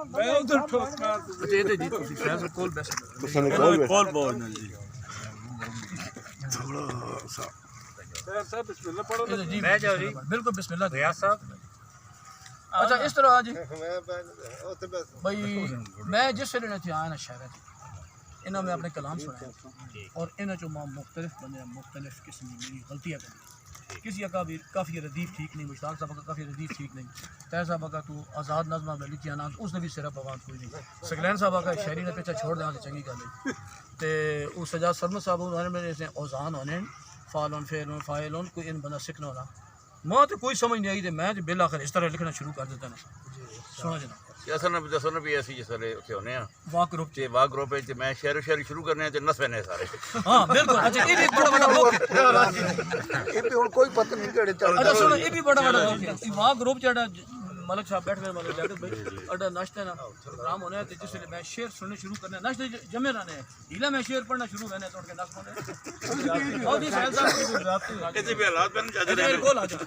मैं उधर ठोकना ये जी ਤੁਸੀਂ ਫੈਸਲ ਕੋਲ ਬੈਠ कॉल बोलना जी थोड़ा सा साहब बिस्मिल्लाह पढ़ो ना जी मैं जाओ जी बिल्कुल बिस्मिल्लाह रियाज साहब अच्छा इस तरह जी भाई मैं जिस वेले ने आया ना शहर इन्होंने मैं अपने कलाम सुनाया और इन्होंने जो मुख्तलिफ बंदे मुख्तलिफ किस्म की गलतियाँ करी किसी का भी काफ़ी रदीफ ठीक नहीं मुश्ताक साहब का काफ़ी रदीफ ठीक नहीं तय साहब का तू आज़ाद नज़मा में लिखिया ना उसने भी सिर्फ आवाज़ कोई नहीं सकलैन साहब का शायरी ने पीछा छोड़ देना तो चंगी गल है तो उस सजाद सरमद साहब उन्होंने मेरे से औजान होने फालन फेलन फ़ाइलन कोई इन बंदा सीखना होना मैं तो कोई समझ नहीं आई तो मैं बिल आखिर इस तरह लिखना शुरू कर देता ना सुना जना असल में दसो ना भी ऐसी जिस वेले उत्थे होने आ वाह ग्रुप ते वाह ग्रुप ते मैं शेर शुरू करने ते नसवे ने सारे हाँ बिल्कुल अच्छा ये भी एक बड़ा बड़ा मौका ये भी हुन कोई पता नहीं केड़े चल अच्छा सुनो ये भी बड़ा बड़ा मौका है वाह ग्रुप जेड़ा मलिक साहब बैठ गए मलिक जाकर भाई अड्डा नाश्ता ना प्रोग्राम होना है तो जिस मैं शेर सुनने शुरू करने नाश्ते जमे रहने ढीला मैं शेर पढ़ना शुरू करने तो उनके नाश्ते और जी साहब ऐसे भी हालात बन जाते बिल्कुल आ जाओ